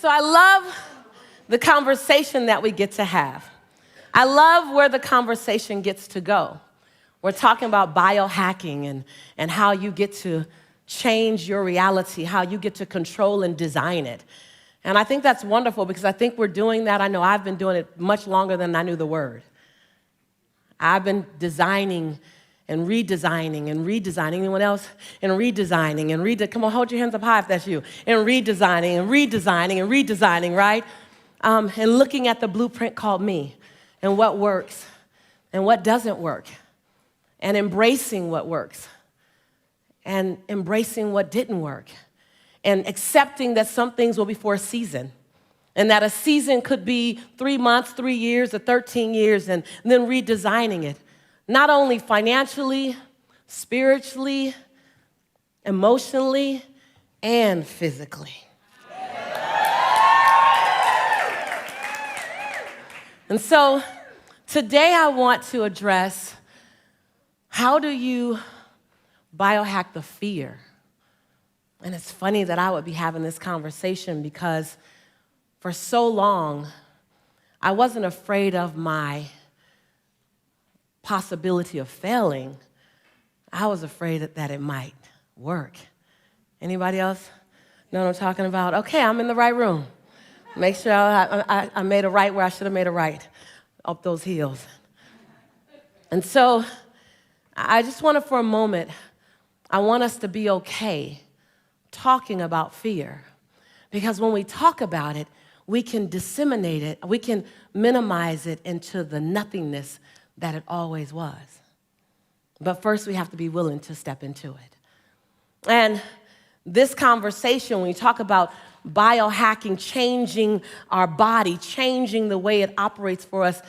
I love the conversation that we get to have. I love where the conversation gets to go. We're talking about biohacking and how you get to change your reality, how you get to control and design it. And I think that's wonderful because I think we're doing that. I know I've been doing it much longer than I knew the word. I've been designing and redesigning and redesigning. Anyone else? And redesigning and come on, hold your hands up high if that's you. And redesigning and redesigning and redesigning, right? And looking at the blueprint called me and what works and what doesn't work and embracing what works and embracing what didn't work and accepting that some things will be for a season and that a season could be 3 months, 3 years, or 13 years, and then redesigning it, not only financially, spiritually, emotionally, and physically. And so today I want to address, how do you biohack the fear? And it's funny that I would be having this conversation because for so long, I wasn't afraid of my possibility of failing. I was afraid that it might work. Anybody else know what I'm talking about? Okay, I'm in the right room. Make sure I made a right where I should have made a right, up those heels. And so I just want to, for a moment, I want us to be okay talking about fear. Because when we talk about it, we can disseminate it, we can minimize it into the nothingness that it always was. But first, we have to be willing to step into it. And this conversation, when we talk about biohacking, changing our body, changing the way it operates for us,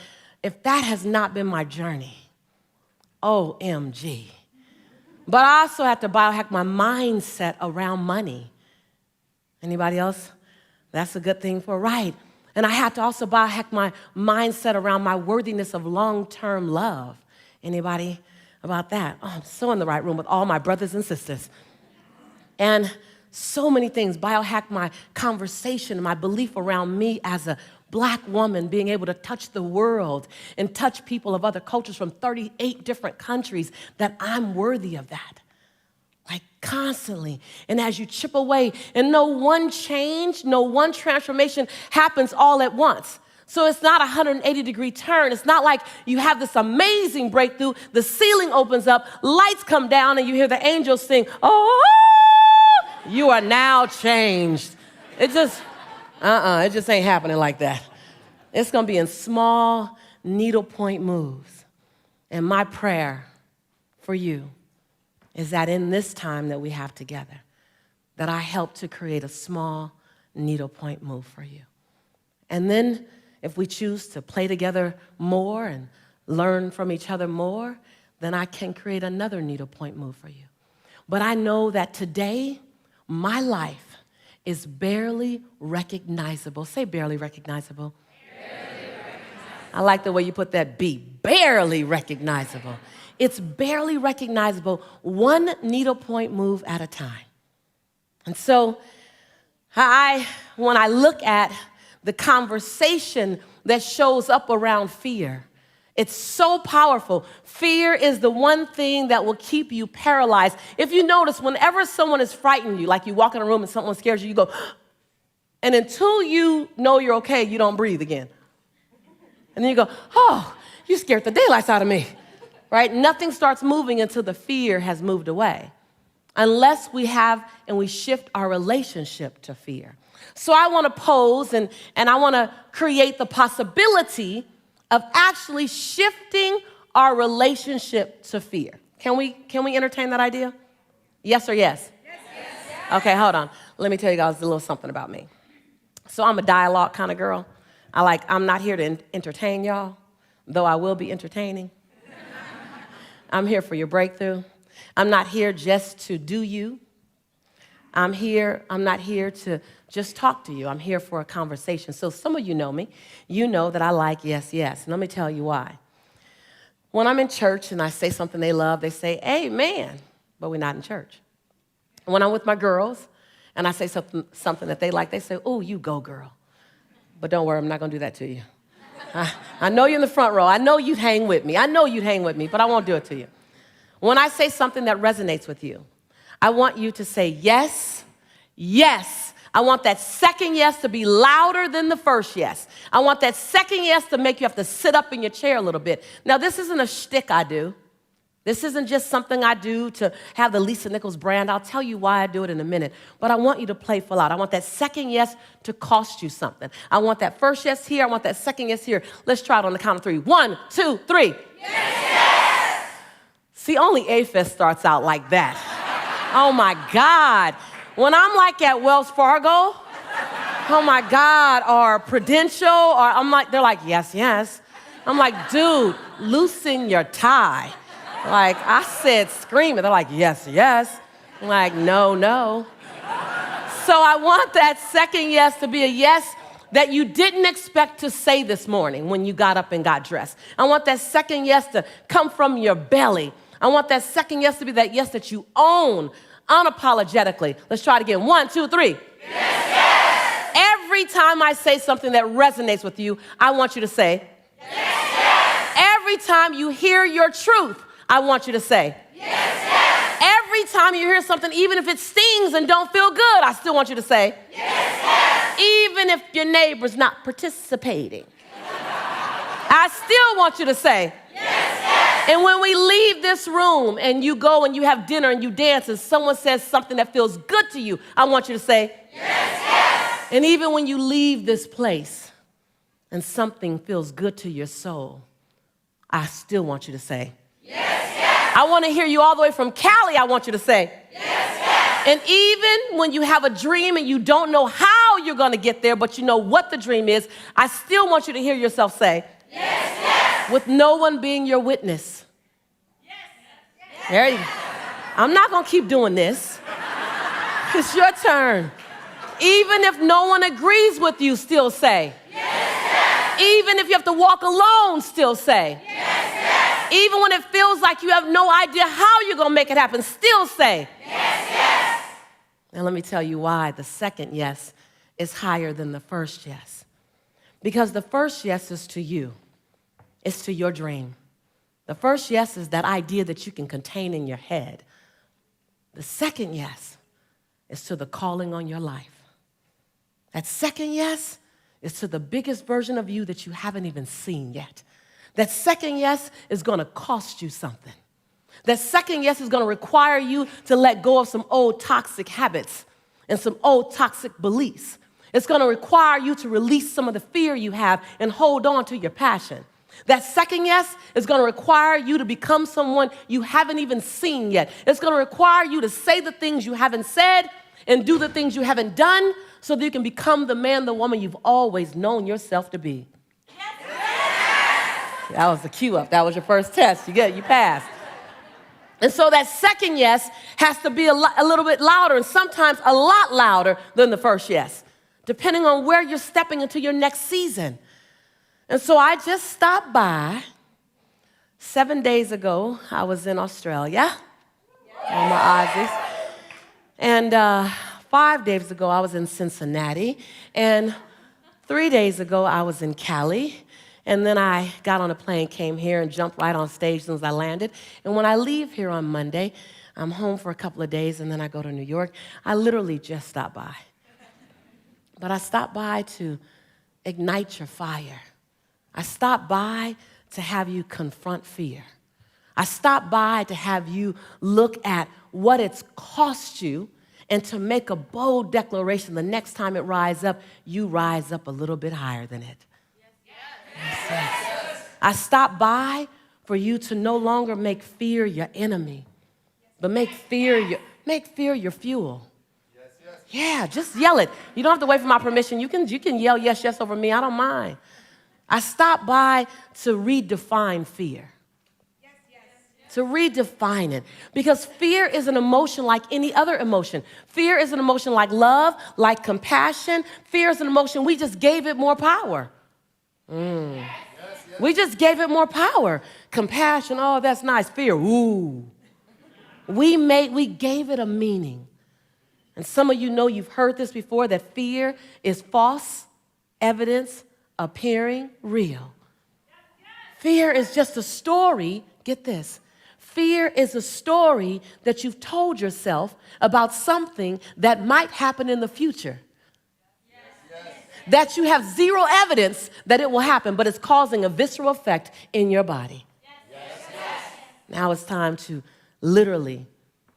if that has not been my journey, OMG. But I also have to biohack my mindset around money. Anybody else? That's a good thing for right. And I have to also biohack my mindset around my worthiness of long-term love. Anybody about that? Oh, I'm so in the right room with all my brothers and sisters. And so many things. Biohack my conversation, my belief around me as a Black woman, being able to touch the world and touch people of other cultures from 38 different countries, that I'm worthy of that. Like constantly. And as you chip away, and no one change, no one transformation happens all at once. So it's not a 180-degree turn. It's not like you have this amazing breakthrough, the ceiling opens up, lights come down, and you hear the angels sing, "Oh, you are now changed." It just ain't happening like that. It's gonna be in small needlepoint moves. And my prayer for you is that in this time that we have together, that I help to create a small needlepoint move for you. And then if we choose to play together more and learn from each other more, then I can create another needlepoint move for you. But I know that today, my life is barely recognizable. Say barely recognizable. Barely recognizable. I like the way you put that B, barely recognizable. It's barely recognizable, one needlepoint move at a time. And so when I look at the conversation that shows up around fear, it's so powerful. Fear is the one thing that will keep you paralyzed. If you notice, whenever someone is frightening you, like you walk in a room and someone scares you, you go, and until you know you're okay, you don't breathe again. And then you go, oh, you scared the daylights out of me, right? Nothing starts moving until the fear has moved away, unless we have and we shift our relationship to fear. So I want to pose and I want to create the possibility of actually shifting our relationship to fear. Can we entertain that idea? Yes or yes? Yes. Okay, hold on. Let me tell you guys a little something about me. So I'm a dialogue kind of girl. I'm not here to entertain y'all, though I will be entertaining. I'm here for your breakthrough. I'm not here just to do you. I'm not here to just talk to you. I'm here for a conversation. So some of you know me. You know that I like yes, yes. And let me tell you why. When I'm in church and I say something they love, they say, amen, but we're not in church. When I'm with my girls and I say something that they like, they say, oh, you go, girl. But don't worry, I'm not going to do that to you. I know you're in the front row. I know you'd hang with me. But I won't do it to you. When I say something that resonates with you, I want you to say yes, yes. I want that second yes to be louder than the first yes. I want that second yes to make you have to sit up in your chair a little bit. Now, this isn't a shtick I do. This isn't just something I do to have the Lisa Nicholes brand. I'll tell you why I do it in a minute. But I want you to play full out. I want that second yes to cost you something. I want that first yes here. I want that second yes here. Let's try it on the count of 3. 1, 2, 3. Yes, yes. See, only A-Fest starts out like that. Oh, my God. When I'm like at Wells Fargo, oh, my God, or Prudential, or they're like, yes, yes. I'm like, dude, loosen your tie. Like, I said screaming. They're like, yes, yes. I'm like, no, no. So I want that second yes to be a yes that you didn't expect to say this morning when you got up and got dressed. I want that second yes to come from your belly. I want that second yes to be that yes that you own unapologetically. Let's try it again. 1, 2, 3. Yes, yes. Every time I say something that resonates with you, I want you to say, yes, yes. Every time you hear your truth, I want you to say, yes, yes. Every time you hear something, even if it stings and don't feel good, I still want you to say, yes, yes. Even if your neighbor's not participating, I still want you to say, yes, yes. And when we leave this room and you go and you have dinner and you dance and someone says something that feels good to you, I want you to say, yes, yes. And even when you leave this place and something feels good to your soul, I still want you to say, yes, yes. I want to hear you all the way from Cali. I want you to say, yes, yes. And even when you have a dream and you don't know how you're going to get there, but you know what the dream is, I still want you to hear yourself say, yes, yes. With no one being your witness. Yes, yes. There you go. I'm not going to keep doing this. It's your turn. Even if no one agrees with you, still say, yes, yes. Even if you have to walk alone, still say, yes, yes. Even when it feels like you have no idea how you're going to make it happen, still say, yes, yes. And let me tell you why the second yes is higher than the first yes. Because the first yes is to you. It's to your dream. The first yes is that idea that you can contain in your head. The second yes is to the calling on your life. That second yes is to the biggest version of you that you haven't even seen yet. That second yes is going to cost you something. That second yes is going to require you to let go of some old toxic habits and some old toxic beliefs. It's going to require you to release some of the fear you have and hold on to your passion. That second yes is going to require you to become someone you haven't even seen yet. It's going to require you to say the things you haven't said and do the things you haven't done so that you can become the man, the woman you've always known yourself to be. Yes. That was the cue up. That was your first test. You passed. And so that second yes has to be a little bit louder and sometimes a lot louder than the first yes, depending on where you're stepping into your next season. And so I just stopped by. 7 days ago, I was in Australia on my Aussies. And 5 days ago, I was in Cincinnati. And 3 days ago, I was in Cali. And then I got on a plane, came here, and jumped right on stage as soon as I landed. And when I leave here on Monday, I'm home for a couple of days, and then I go to New York. I literally just stopped by. But I stopped by to ignite your fire. I stopped by to have you confront fear. I stopped by to have you look at what it's cost you and to make a bold declaration the next time it rises up, you rise up a little bit higher than it. Yes. I stopped by for you to no longer make fear your enemy, but make fear your fuel. Yeah, just yell it. You don't have to wait for my permission. You can yell yes, yes over me. I don't mind. I stopped by to redefine fear. To redefine it. Because fear is an emotion like any other emotion. Fear is an emotion like love, like compassion. Fear is an emotion, we just gave it more power. We just gave it more power. Compassion, oh, that's nice. Fear, ooh. We gave it a meaning. And some of you know you've heard this before, that fear is false evidence appearing real. Fear is just a story, get this, fear is a story that you've told yourself about something that might happen in the future. That you have zero evidence that it will happen, but it's causing a visceral effect in your body. Now it's time to literally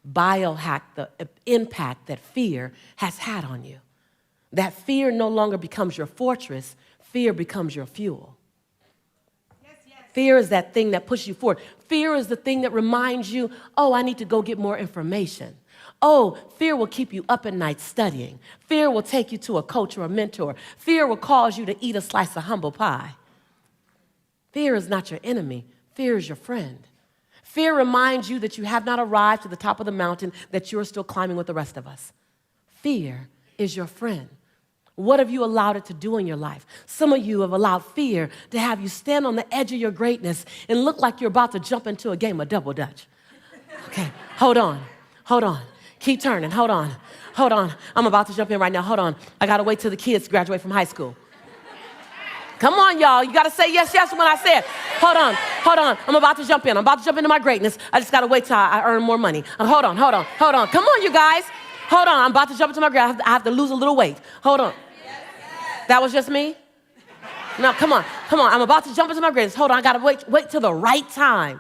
biohack the impact that fear has had on you. That fear no longer becomes your fortress, fear becomes your fuel. Fear is that thing that pushes you forward. Fear is the thing that reminds you, oh, I need to go get more information. Oh, fear will keep you up at night studying. Fear will take you to a coach or a mentor. Fear will cause you to eat a slice of humble pie. Fear is not your enemy. Fear is your friend. Fear reminds you that you have not arrived to the top of the mountain, that you are still climbing with the rest of us. Fear is your friend. What have you allowed it to do in your life? Some of you have allowed fear to have you stand on the edge of your greatness and look like you're about to jump into a game of double dutch. Okay, hold on. Keep turning, hold on. I'm about to jump in right now, hold on. I gotta wait till the kids graduate from high school. Come on, y'all, you gotta say yes when I say it. Hold on, I'm about to jump in. I'm about to jump into my greatness. I just gotta wait till I earn more money. Hold on. Come on, you guys. Hold on, I'm about to jump into my greatness. I have to lose a little weight. Hold on. That was just me? No, come on. I'm about to jump into my greatness. Hold on, I gotta wait till the right time.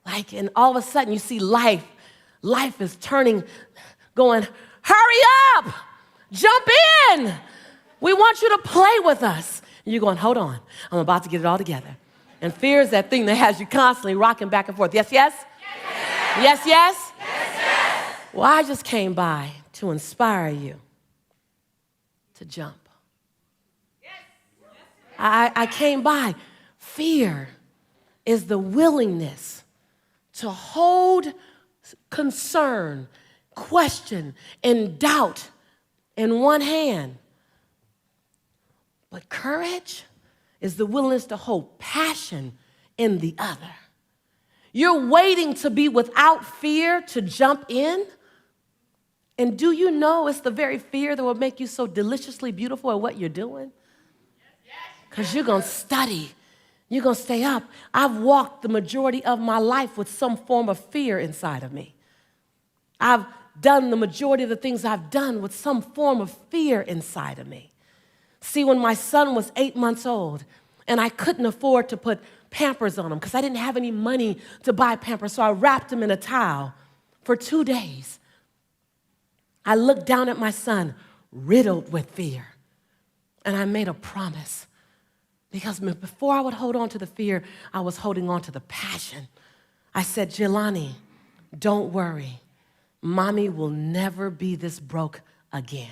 Like, and all of a sudden you see life is turning, going, hurry up, jump in. We want you to play with us. And you're going, hold on, I'm about to get it all together. And fear is that thing that has you constantly rocking back and forth. Yes? Yes? Well, I just came by to inspire you to jump. I came by. Fear is the willingness to hold concern, question, and doubt in one hand. But courage is the willingness to hold passion in the other. You're waiting to be without fear to jump in. And do you know it's the very fear that will make you so deliciously beautiful at what you're doing? Because you're going to study. You're going to stay up. I've walked the majority of my life with some form of fear inside of me. I've done the majority of the things I've done with some form of fear inside of me. See, when my son was 8 months old and I couldn't afford to put Pampers on him because I didn't have any money to buy Pampers, so I wrapped him in a towel for 2 days. I looked down at my son, riddled with fear, and I made a promise. Because before I would hold on to the fear, I was holding on to the passion. I said, Jelani, don't worry. Mommy will never be this broke again.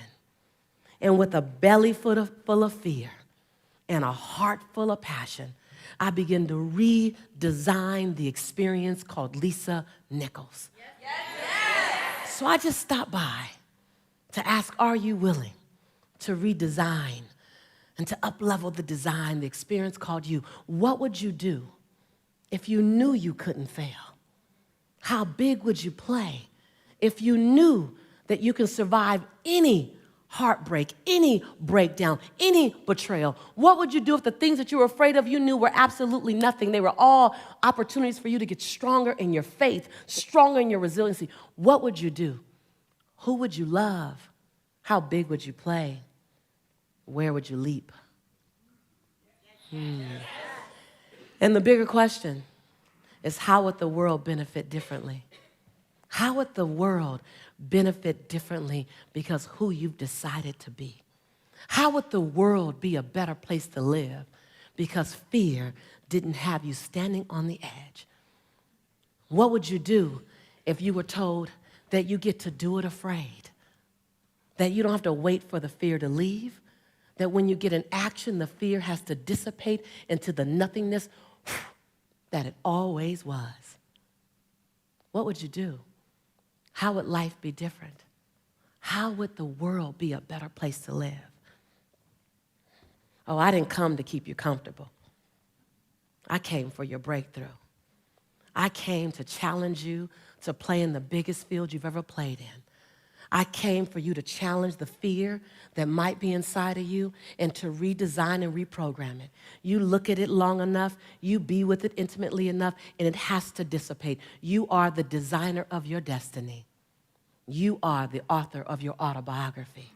And with a belly full of fear and a heart full of passion, I began to redesign the experience called Lisa Nicholes. Yes. So I just stopped by to ask, are you willing to redesign and to up-level the design, the experience called you? What would you do if you knew you couldn't fail? How big would you play if you knew that you can survive any heartbreak, any breakdown, any betrayal? What would you do if the things that you were afraid of you knew were absolutely nothing? They were all opportunities for you to get stronger in your faith, stronger in your resiliency. What would you do? Who would you love? How big would you play? Where would you leap? And the bigger question is, how would the world benefit differently? How would the world benefit differently because who you've decided to be? How would the world be a better place to live because fear didn't have you standing on the edge? What would you do if you were told that you get to do it afraid? That you don't have to wait for the fear to leave? That when you get an action, the fear has to dissipate into the nothingness that it always was? What would you do? How would life be different? How would the world be a better place to live? Oh, I didn't come to keep you comfortable. I came for your breakthrough. I came to challenge you to play in the biggest field you've ever played in. I came for you to challenge the fear that might be inside of you and to redesign and reprogram it. You look at it long enough, you be with it intimately enough, and it has to dissipate. You are the designer of your destiny. You are the author of your autobiography.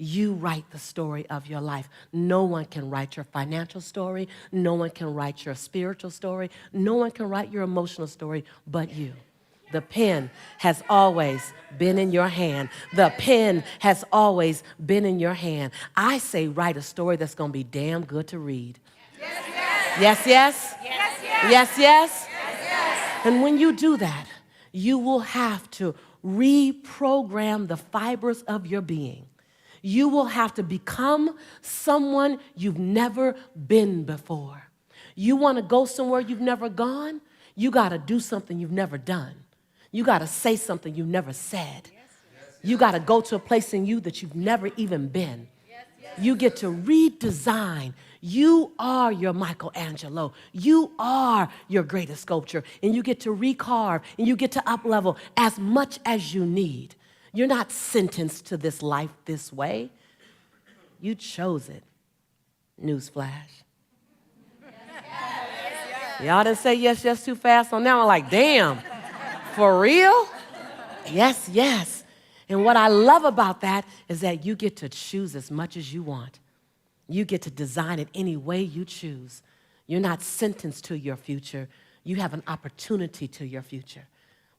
You write the story of your life. No one can write your financial story. No one can write your spiritual story. No one can write your emotional story but you. The pen has always been in your hand. The pen has always been in your hand. I say write a story that's going to be damn good to read. Yes, yes. Yes, yes. Yes, yes. Yes, yes. Yes, yes. And when you do that, you will have to reprogram the fibers of your being. You will have to become someone you've never been before. You want to go somewhere you've never gone? You got to do something you've never done. You got to say something you've never said. You got to go to a place in you that you've never even been. You get to redesign. You are your Michelangelo. You are your greatest sculpture. And you get to recarve and you get to up-level as much as you need. You're not sentenced to this life this way. You chose it. Newsflash. Y'all didn't say yes, yes too fast on that one. Like, damn, for real? Yes, yes. And what I love about that is that you get to choose as much as you want. You get to design it any way you choose. You're not sentenced to your future. You have an opportunity to your future.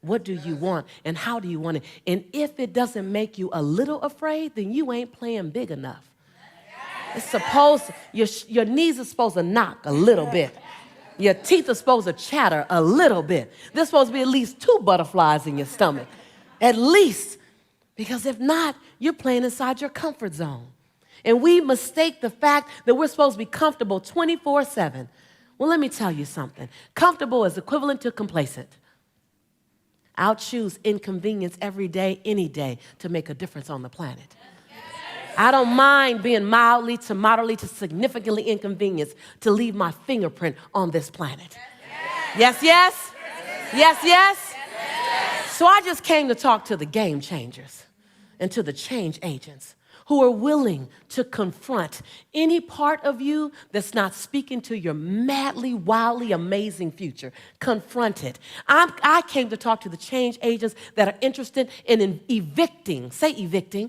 What do you want and how do you want it? And if it doesn't make you a little afraid, then you ain't playing big enough. It's supposed, your knees are supposed to knock a little bit. Your teeth are supposed to chatter a little bit. There's supposed to be at least 2 butterflies in your stomach. At least. Because if not, you're playing inside your comfort zone. And we mistake the fact that we're supposed to be comfortable 24/7. Well, let me tell you something. Comfortable is equivalent to complacent. I'll choose inconvenience every day, any day, to make a difference on the planet. I don't mind being mildly to moderately to significantly inconvenienced to leave my fingerprint on this planet. Yes, yes? Yes, yes? So I just came to talk to the game changers and to the change agents who are willing to confront any part of you that's not speaking to your madly, wildly, amazing future. Confront it. I came to talk to the change agents that are interested in evicting. Say evicting.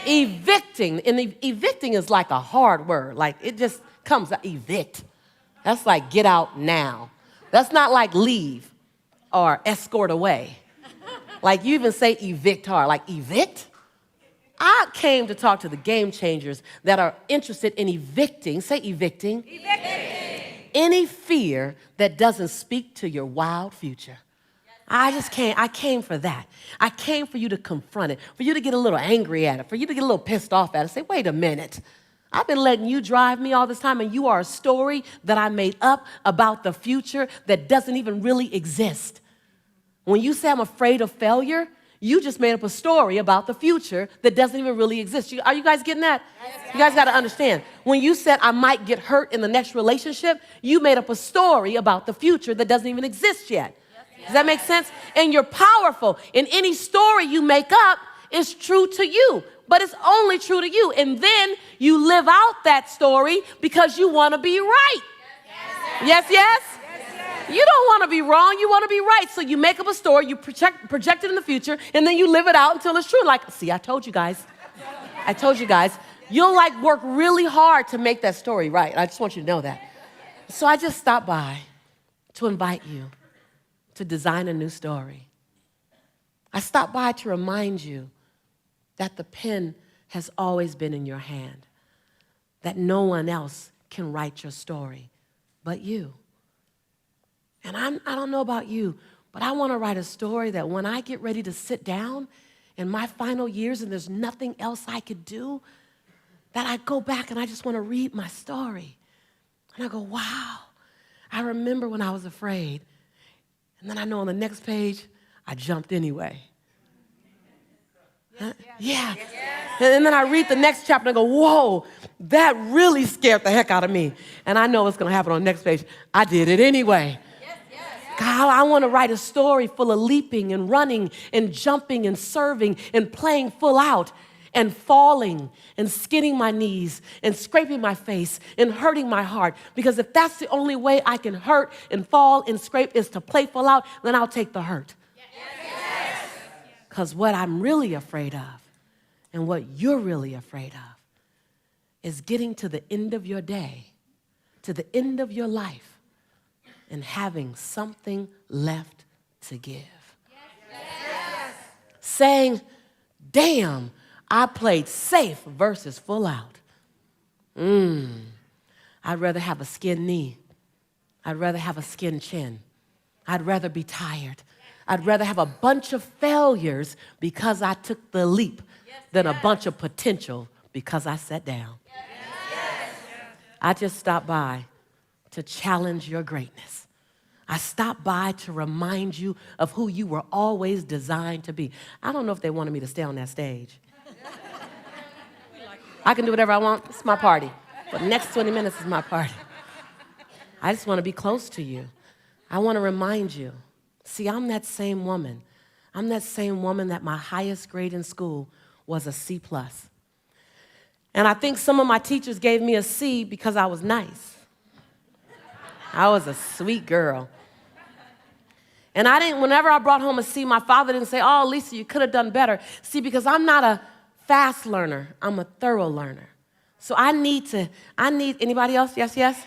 Evicting. And evicting is like a hard word. Like it just comes out, evict. That's like get out now. That's not like leave or escort away. Like you even say evict hard, like evict. I came to talk to the game changers that are interested in evicting, say evicting, any fear that doesn't speak to your wild future. I came for that. I came for you to confront it, for you to get a little angry at it, for you to get a little pissed off at it. Say, wait a minute. I've been letting you drive me all this time, and you are a story that I made up about the future that doesn't even really exist. When you say I'm afraid of failure, you just made up a story about the future that doesn't even really exist. Are you guys getting that? Yes. You guys got to understand. When you said I might get hurt in the next relationship, you made up a story about the future that doesn't even exist yet. Yes. Does that make sense? And you're powerful. And any story you make up is true to you, but it's only true to you. And then you live out that story because you want to be right. Yes, yes? You don't want to be wrong. You want to be right. So you make up a story, you project it in the future, and then you live it out until it's true. Like, see, I told you guys. I told you guys. You'll like work really hard to make that story right. I just want you to know that. So I just stopped by to invite you to design a new story. I stopped by to remind you that the pen has always been in your hand, that no one else can write your story but you. And I don't know about you, but I want to write a story that when I get ready to sit down in my final years and there's nothing else I could do, that I go back and I just want to read my story. And I go, wow, I remember when I was afraid. And then I know on the next page, I jumped anyway. Yes, yeah. Yes. And then I read the next chapter and I go, whoa, that really scared the heck out of me. And I know what's going to happen on the next page. I did it anyway. God, I want to write a story full of leaping and running and jumping and serving and playing full out and falling and skinning my knees and scraping my face and hurting my heart. Because if that's the only way I can hurt and fall and scrape is to play full out, then I'll take the hurt. Because what I'm really afraid of and what you're really afraid of is getting to the end of your day, to the end of your life, and having something left to give. Saying, damn, I played safe versus full out. I'd rather have a skin knee. I'd rather have a skin chin. I'd rather be tired. I'd rather have a bunch of failures because I took the leap than a bunch of potential because I sat down. I just stopped by to challenge your greatness. I stopped by to remind you of who you were always designed to be. I don't know if they wanted me to stay on that stage. I can do whatever I want. It's my party. But the next 20 minutes is my party. I just want to be close to you. I want to remind you. See, I'm that same woman. I'm that same woman that my highest grade in school was a C+. And I think some of my teachers gave me a C because I was nice. I was a sweet girl. And whenever I brought home a C, my father didn't say, oh, Lisa, you could have done better. See, because I'm not a fast learner, I'm a thorough learner. So I need, anybody else? Yes?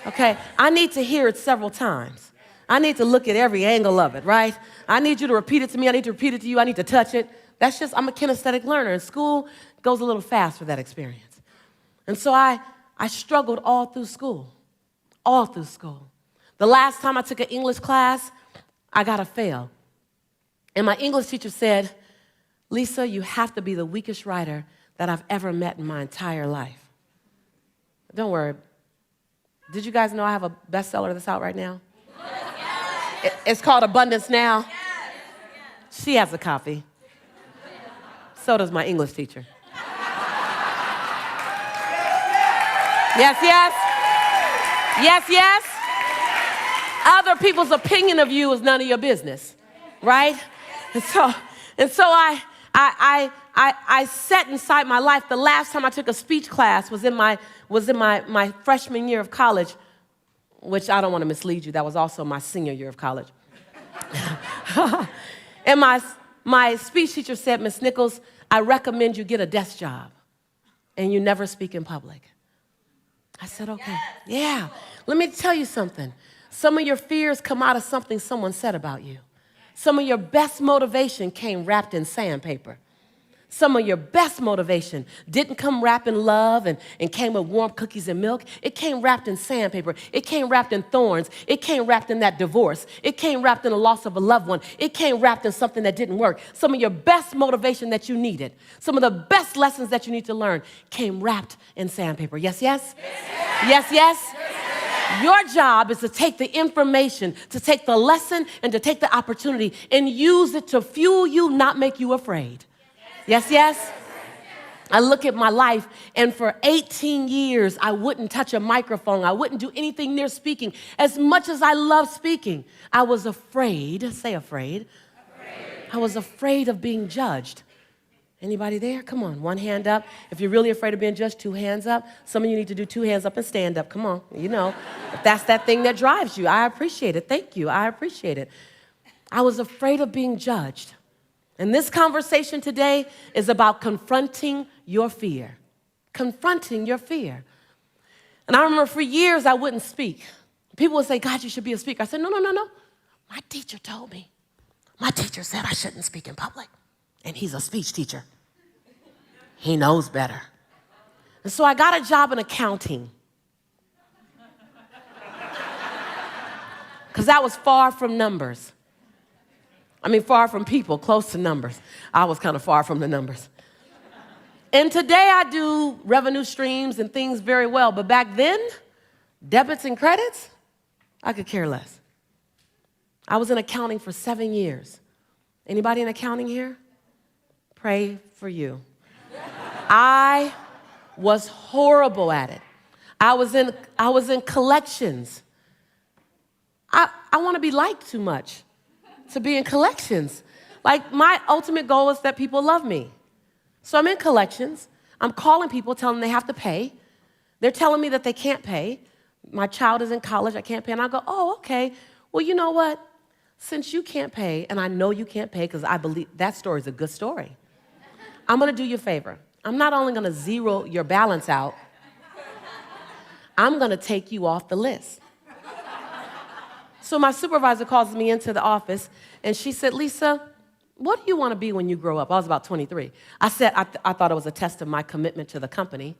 Okay, I need to hear it several times. I need to look at every angle of it, right? I need you to repeat it to me. I need to repeat it to you. I need to touch it. I'm a kinesthetic learner, and school goes a little fast for that experience. And so I struggled all through school. The last time I took an English class, I got a fail. And my English teacher said, Lisa, you have to be the weakest writer that I've ever met in my entire life. Don't worry. Did you guys know I have a bestseller that's out right now? It's called Abundance Now. She has a copy. So does my English teacher. Yes. Other people's opinion of you is none of your business, right? And so I set inside my life. The last time I took a speech class was in my freshman year of college, which I don't want to mislead you. That was also my senior year of college. And my speech teacher said, Miss Nicholes, I recommend you get a desk job and you never speak in public. I said, okay. Yeah. Let me tell you something. Some of your fears come out of something someone said about you. Some of your best motivation came wrapped in sandpaper. Some of your best motivation didn't come wrapped in love and came with warm cookies and milk. It came wrapped in sandpaper. It came wrapped in thorns. It came wrapped in that divorce. It came wrapped in the loss of a loved one. It came wrapped in something that didn't work. Some of your best motivation that you needed, some of the best lessons that you need to learn came wrapped in sandpaper. Yes? Yes. Your job is to take the information, to take the lesson, and to take the opportunity and use it to fuel you, not make you afraid. Yes. I look at my life, and for 18 years, I wouldn't touch a microphone. I wouldn't do anything near speaking. As much as I love speaking, I was afraid. Say afraid. I was afraid of being judged. Anybody there? Come on, one hand up. If you're really afraid of being judged, 2 hands up. Some of you need to do 2 hands up and stand up. Come on, you know. If that's that thing that drives you, I appreciate it. Thank you, I appreciate it. I was afraid of being judged. And this conversation today is about confronting your fear. Confronting your fear. And I remember for years I wouldn't speak. People would say, God, you should be a speaker. I said, no. My teacher told me. My teacher said I shouldn't speak in public. And he's a speech teacher. He knows better. And so I got a job in accounting. Because that was far from numbers. Far from people, close to numbers. I was kind of far from the numbers. And today I do revenue streams and things very well. But back then, debits and credits, I could care less. I was in accounting for 7 years. Anybody in accounting here? Pray for you. I was horrible at it. I was in collections. I want to be liked too much to be in collections. Like, my ultimate goal is that people love me. So I'm in collections. I'm calling people, telling them they have to pay. They're telling me that they can't pay. My child is in college, I can't pay. And I go, oh, okay. Well, you know what? Since you can't pay, and I know you can't pay because I believe that story is a good story, I'm going to do you a favor. I'm not only going to zero your balance out, I'm going to take you off the list. So my supervisor calls me into the office, and she said, Lisa, what do you want to be when you grow up? I was about 23. I said, I thought it was a test of my commitment to the company.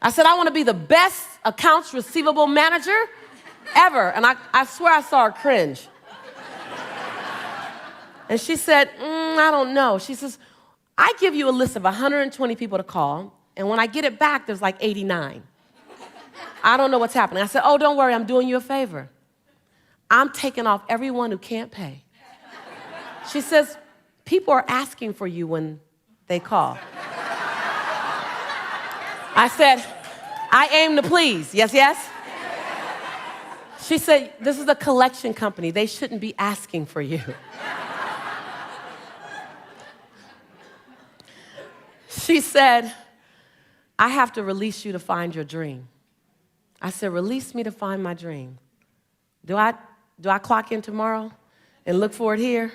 I said, I want to be the best accounts receivable manager ever. And I swear I saw her cringe. And she said, I don't know. She says, I give you a list of 120 people to call, and when I get it back, there's like 89. I don't know what's happening. I said, oh, don't worry, I'm doing you a favor. I'm taking off everyone who can't pay. She says, people are asking for you when they call. I said, I aim to please. Yes, yes? She said, this is a collection company. They shouldn't be asking for you. She said, I have to release you to find your dream. I said, release me to find my dream. Do I clock in tomorrow and look for it here?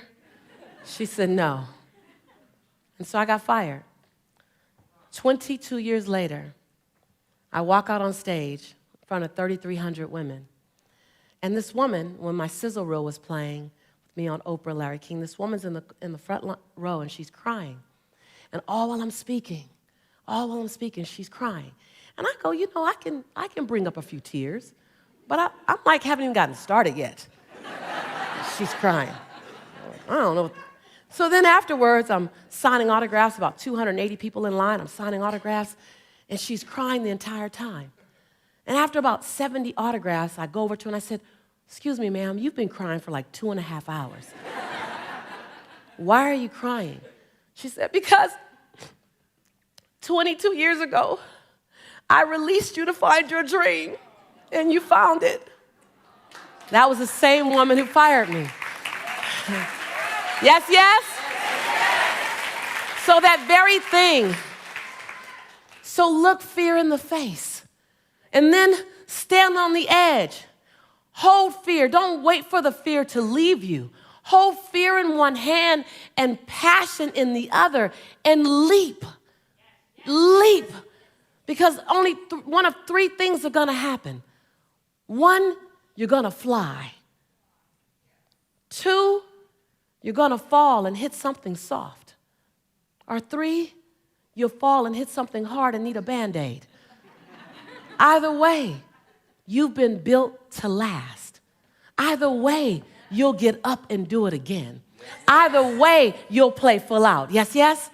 She said, no. And so I got fired. 22 years later, I walk out on stage in front of 3,300 women. And this woman, when my sizzle reel was playing with me on Oprah, Larry King, this woman's in the front row, and she's crying. And all while I'm speaking, she's crying. And I go, you know, I can bring up a few tears, but I'm like, haven't even gotten started yet. She's crying. I don't know. So then afterwards, I'm signing autographs, about 280 people in line. I'm signing autographs, and she's crying the entire time. And after about 70 autographs, I go over to her and I said, excuse me, ma'am, you've been crying for like 2.5 hours. Why are you crying? She said, because 22 years ago, I released you to find your dream, and you found it. That was the same woman who fired me. Yes, yes? So that very thing. So look fear in the face, and then stand on the edge. Hold fear. Don't wait for the fear to leave you. Hold fear in one hand and passion in the other, and leap. Leap. Because only one of three things are going to happen. One, you're going to fly. Two, you're going to fall and hit something soft. Or three, you'll fall and hit something hard and need a Band-Aid. Either way, you've been built to last. Either way, you'll get up and do it again. Either way, you'll play full out. Yes, yes?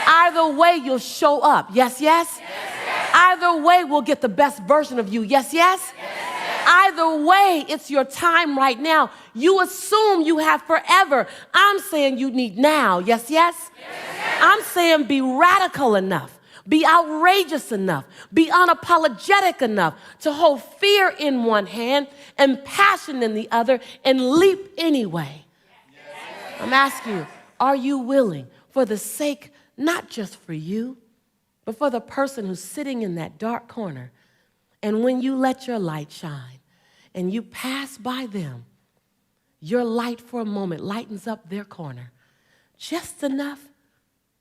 Either way, you'll show up. Yes, yes? Either way, we'll get the best version of you. Yes, yes? Either way, it's your time right now. You assume you have forever. I'm saying you need now. Yes, yes? I'm saying be radical enough. Be outrageous enough. Be unapologetic enough to hold fear in one hand and passion in the other and leap anyway. I'm asking you, are you willing for the sake, not just for you, but for the person who's sitting in that dark corner? And when you let your light shine and you pass by them, your light for a moment lightens up their corner, just enough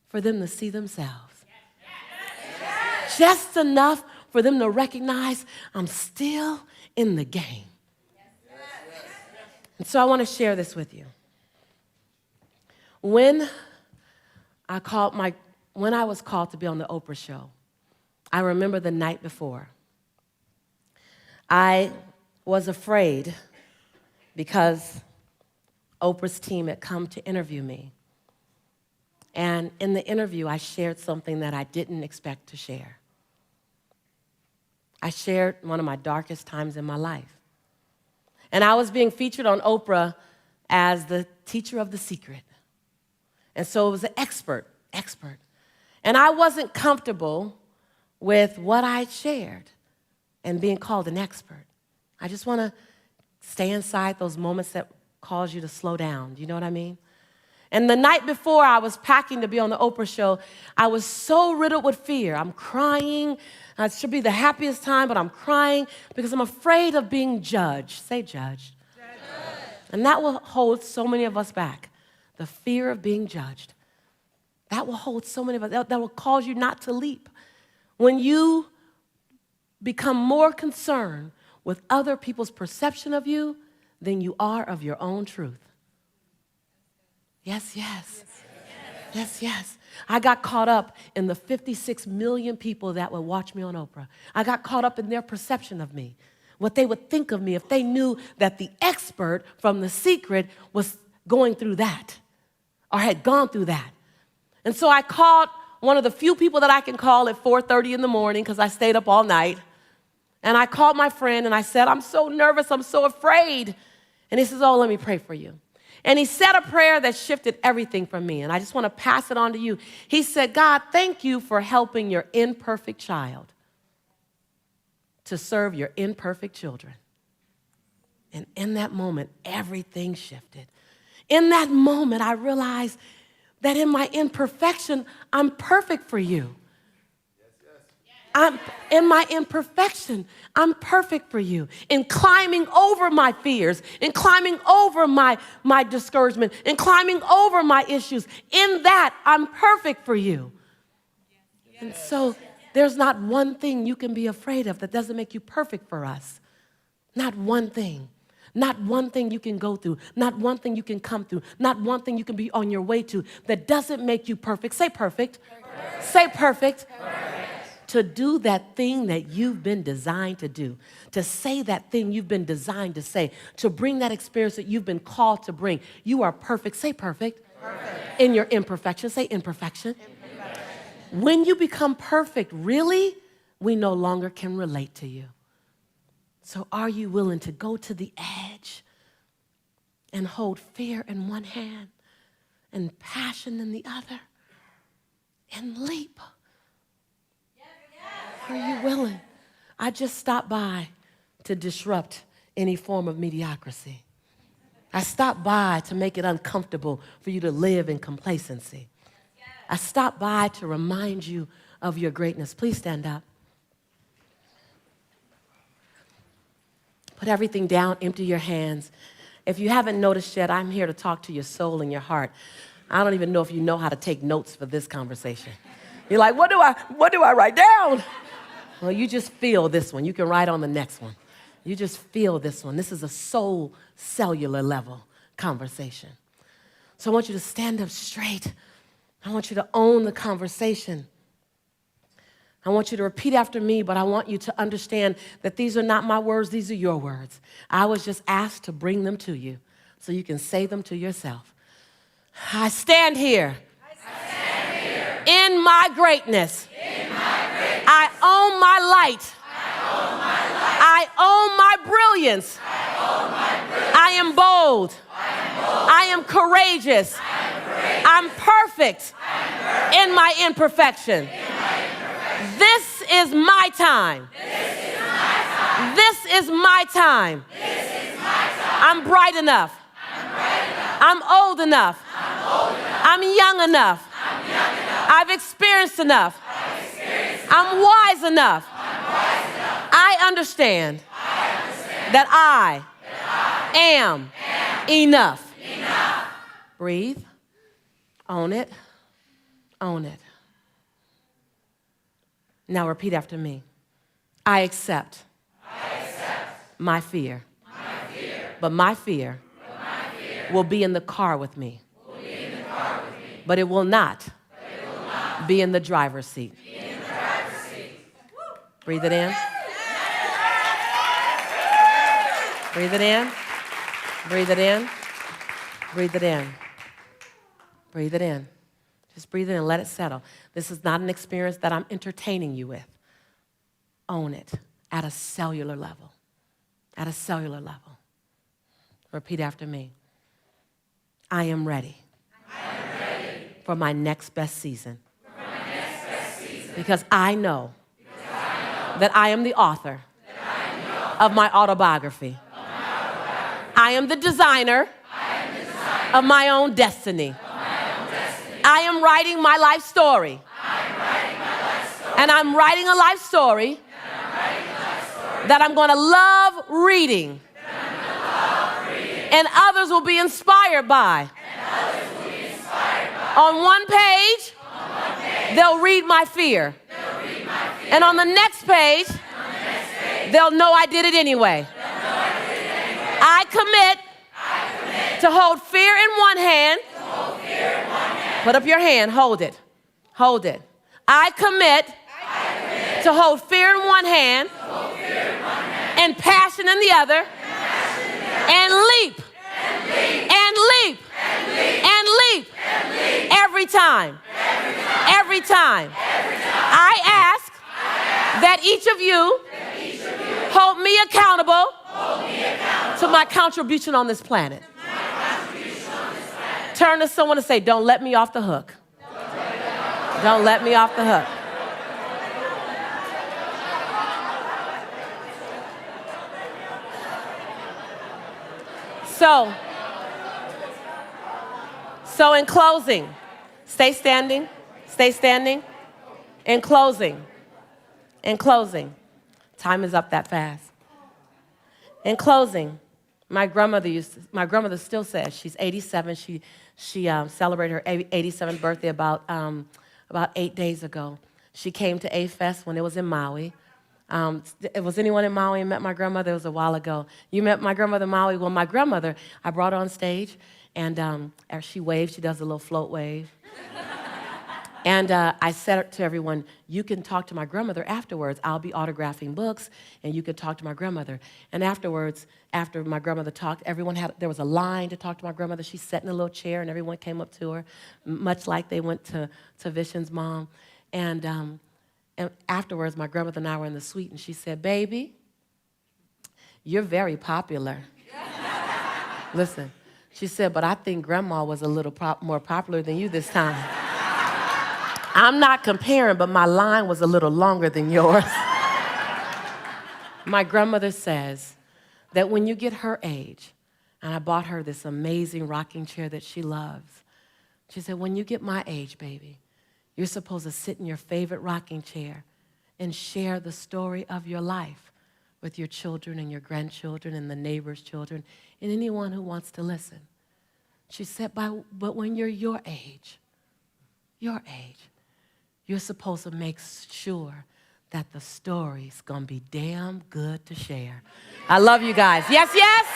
for them to see themselves. Just enough for them to recognize I'm still in the game. And so I want to share this with you. When I was called to be on the Oprah show, I remember the night before. I was afraid because Oprah's team had come to interview me. And in the interview, I shared something that I didn't expect to share. I shared one of my darkest times in my life. And I was being featured on Oprah as the teacher of the secret. And so it was an expert. And I wasn't comfortable with what I shared and being called an expert. I just want to Stay inside those moments that cause you to slow down. Do you know what I mean? And the night before I was packing to be on the Oprah show, I was so riddled with fear. I'm crying. It should be the happiest time, but I'm crying because I'm afraid of being judged. Say judged. And that will hold so many of us back. The fear of being judged. That will hold so many of us. That will cause you not to leap. When you become more concerned with other people's perception of you than you are of your own truth. Yes, yes. Yes, yes. I got caught up in the 56 million people that would watch me on Oprah. I got caught up in their perception of me, what they would think of me if they knew that the expert from The Secret was going through that or had gone through that. And so I called one of the few people that I can call at 4:30 in the morning because I stayed up all night. And I called my friend and I said, I'm so nervous, I'm so afraid. And he says, oh, let me pray for you. And he said a prayer that shifted everything for me. And I just want to pass it on to you. He said, God, thank you for helping your imperfect child to serve your imperfect children. And in that moment, everything shifted. In that moment, I realized that in my imperfection, I'm perfect for you. In my imperfection, I'm perfect for you. In climbing over my fears, in climbing over my discouragement, in climbing over my issues, in that, I'm perfect for you. And so there's not one thing you can be afraid of that doesn't make you perfect for us. Not one thing. Not one thing you can go through. Not one thing you can come through. Not one thing you can be on your way to that doesn't make you perfect. Say perfect. Perfect. Say perfect. Perfect. To do that thing that you've been designed to do, to say that thing you've been designed to say, to bring that experience that you've been called to bring. You are perfect. Say perfect. Perfect. In your imperfection. Say imperfection. Imperfection. When you become perfect, really, we no longer can relate to you. So are you willing to go to the edge and hold fear in one hand and passion in the other and leap? Are you willing? I just stopped by to disrupt any form of mediocrity. I stopped by to make it uncomfortable for you to live in complacency. I stopped by to remind you of your greatness. Please stand up. Put everything down, empty your hands. If you haven't noticed yet, I'm here to talk to your soul and your heart. I don't even know if you know how to take notes for this conversation. You're like, what do I write down? Well, you just feel this one. You can write on the next one. You just feel this one. This is a soul cellular level conversation. So I want you to stand up straight. I want you to own the conversation. I want you to repeat after me, but I want you to understand that these are not my words, these are your words. I was just asked to bring them to you so you can say them to yourself. I stand here, in my greatness. I own my light. I own my brilliance. I am bold. I am courageous. I'm perfect in my imperfection. This is my time. This is my time. I'm bright enough. I'm old enough. I'm young enough. I've experienced enough. I'm wise enough. I understand that I am enough. Breathe. Own it. Own it. Now repeat after me. I accept my fear. But my fear will be in the car with me. But it will not be in the driver's seat. Breathe it in. Breathe it in. Breathe it in. Breathe it in. Breathe it in. Just breathe it in and let it settle. This is not an experience that I'm entertaining you with. Own it at a cellular level. At a cellular level. Repeat after me. I am ready. For my next best season. Because I know that I am the author of my autobiography. I am the designer of my own destiny. I am writing my life story. And I'm writing a life story that I'm going to love reading. And others will be inspired by. On one page, they'll read my fear. And on the next page, they'll know I did it anyway. I commit to hold fear in one hand. Put up your hand, hold it. Hold it. I commit to hold fear in one hand and passion in the other and leap and leap and leap every time. Every time. I ask that each of you hold me accountable to my contribution on this planet. Turn to someone and say, don't let me off the hook. Don't let me off the hook. So in closing, stay standing. In closing, time is up that fast. In closing, my grandmother still says, she's 87. She celebrated her 87th birthday about 8 days ago. She came to A-Fest when it was in Maui. Was anyone in Maui and met my grandmother? It was a while ago. You met my grandmother in Maui? Well, my grandmother, I brought her on stage, and as she waves, she does a little float wave. And I said to everyone, you can talk to my grandmother afterwards. I'll be autographing books, and you can talk to my grandmother. And afterwards, after my grandmother talked, there was a line to talk to my grandmother. She sat in a little chair, and everyone came up to her, much like they went to Vishen's mom. And afterwards, my grandmother and I were in the suite, and she said, baby, you're very popular. Listen, she said, but I think Grandma was a little more popular than you this time. I'm not comparing, but my line was a little longer than yours. My grandmother says that when you get her age, and I bought her this amazing rocking chair that she loves, she said, when you get my age, baby, you're supposed to sit in your favorite rocking chair and share the story of your life with your children and your grandchildren and the neighbors' children and anyone who wants to listen. She said, but when you're your age, you're supposed to make sure that the story's gonna be damn good to share. I love you guys. Yes, yes?